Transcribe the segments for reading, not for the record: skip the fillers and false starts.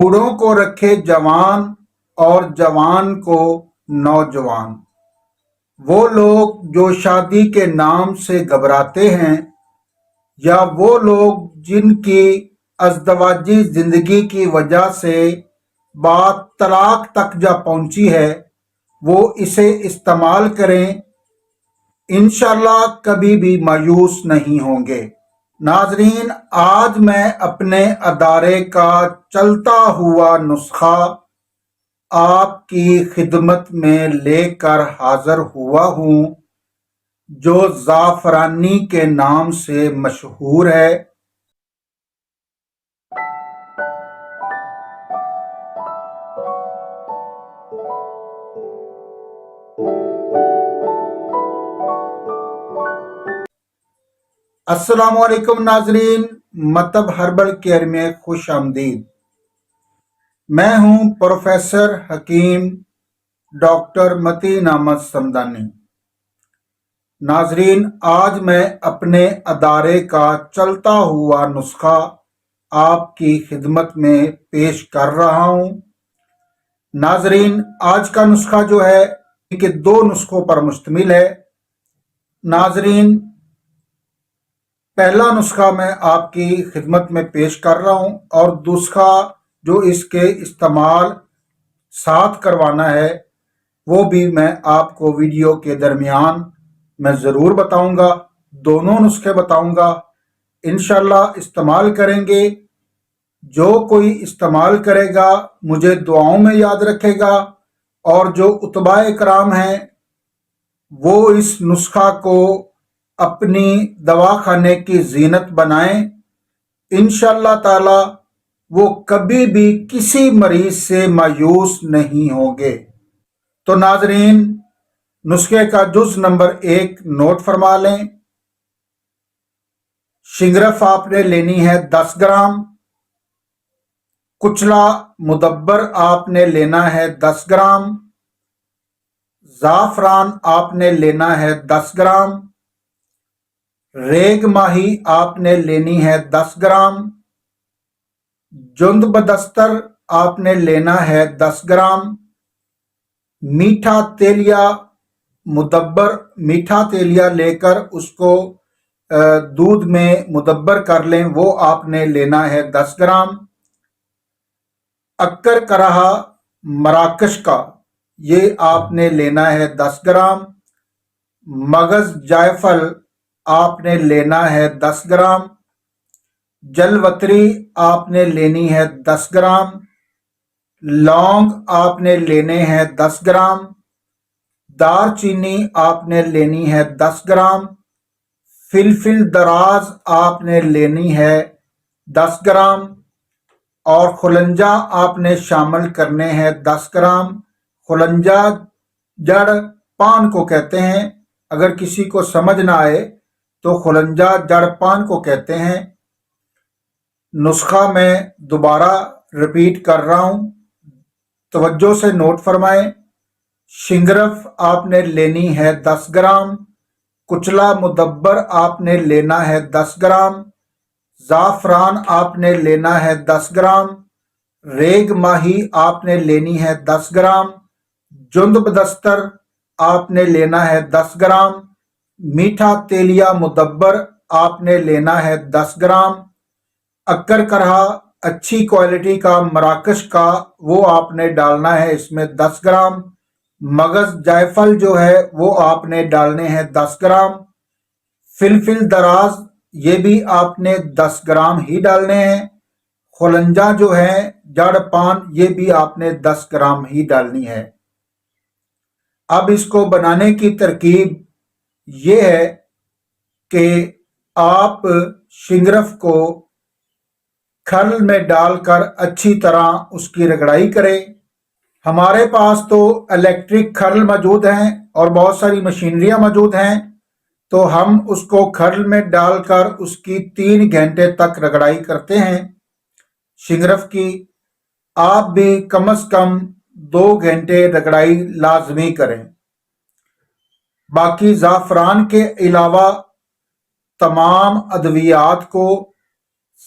بوڑھوں کو رکھے جوان اور جوان کو نوجوان۔ وہ لوگ جو شادی کے نام سے گھبراتے ہیں، یا وہ لوگ جن کی ازدواجی زندگی کی وجہ سے بات طلاق تک جا پہنچی ہے، وہ اسے استعمال کریں، انشاءاللہ کبھی بھی مایوس نہیں ہوں گے۔ ناظرین، آج میں اپنے ادارے کا چلتا ہوا نسخہ آپ کی خدمت میں لے کر حاضر ہوا ہوں، جو زعفرانی کے نام سے مشہور ہے۔ السلام علیکم ناظرین، مطب ہربل کیئر میں خوش آمدید۔ میں ہوں پروفیسر حکیم ڈاکٹر متین احمد صمدانی۔ ناظرین، آج میں اپنے ادارے کا چلتا ہوا نسخہ آپ کی خدمت میں پیش کر رہا ہوں۔ ناظرین، آج کا نسخہ جو ہے کہ 2 نسخوں پر مشتمل ہے۔ ناظرین، پہلا نسخہ میں آپ کی خدمت میں پیش کر رہا ہوں، اور دوسرا جو اس کے استعمال ساتھ کروانا ہے وہ بھی میں آپ کو ویڈیو کے درمیان میں ضرور بتاؤں گا۔ دونوں نسخے بتاؤں گا، انشاءاللہ استعمال کریں گے۔ جو کوئی استعمال کرے گا مجھے دعاؤں میں یاد رکھے گا، اور جو اتباع کرام ہیں وہ اس نسخہ کو اپنی دواخانے کی زینت بنائیں، انشاءاللہ تعالی وہ کبھی بھی کسی مریض سے مایوس نہیں ہوں گے۔ تو ناظرین، نسخے کا جز نمبر 1 نوٹ فرما لیں۔ شنگرف آپ نے لینی ہے 10 گرام، کچلا مدبر آپ نے لینا ہے 10 گرام، زعفران آپ نے لینا ہے 10 گرام، ریگ ماہی آپ نے لینی ہے 10 گرام، جند بدستر آپ نے لینا ہے 10 گرام، میٹھا تیلیا مدبر، میٹھا تیلیا لے کر اس کو دودھ میں مدبر کر لیں، وہ آپ نے لینا ہے 10 گرام، اکر کرہا مراکش کا یہ آپ نے لینا ہے 10 گرام، مغز جائفل آپ نے لینا ہے 10 گرام، جلوتری آپ نے لینی ہے 10 گرام، لونگ آپ نے لینے ہیں 10 گرام، دار چینی آپ نے لینی ہے 10 گرام، فلفل دراز آپ نے لینی ہے 10 گرام، اور خلنجہ آپ نے شامل کرنے ہیں 10 گرام۔ خلنجہ جڑ پان کو کہتے ہیں، اگر کسی کو سمجھ نہ آئے تو خلنجہ جڑ پان کو کہتے ہیں۔ نسخہ میں دوبارہ رپیٹ کر رہا ہوں، توجہ سے نوٹ فرمائیں۔ شنگرف آپ نے لینی ہے 10 گرام، کچلا مدبر آپ نے لینا ہے 10 گرام، زعفران آپ نے لینا ہے 10 گرام، ریگ ماہی آپ نے لینی ہے 10 گرام، جند بدستر آپ نے لینا ہے 10 گرام، میٹھا تیلیا مدبر آپ نے لینا ہے 10 گرام، اکر کرہا اچھی کوالٹی کا مراکش کا وہ آپ نے ڈالنا ہے اس میں 10 گرام، مغز جائفل جو ہے وہ آپ نے ڈالنے ہیں 10 گرام، فلفل دراز یہ بھی آپ نے 10 گرام ہی ڈالنے ہیں، خلنجہ جو ہے جڑ پان یہ بھی آپ نے 10 گرام ہی ڈالنی ہے۔ اب اس کو بنانے کی ترکیب یہ ہے کہ آپ شنگرف کو کھرل میں ڈال کر اچھی طرح اس کی رگڑائی کریں۔ ہمارے پاس تو الیکٹرک کھرل موجود ہیں اور بہت ساری مشینریاں موجود ہیں، تو ہم اس کو کھرل میں ڈال کر اس کی 3 گھنٹے تک رگڑائی کرتے ہیں شنگرف کی۔ آپ بھی کم از کم 2 گھنٹے رگڑائی لازمی کریں۔ باقی زعفران کے علاوہ تمام ادویات کو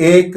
1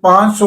500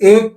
1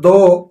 2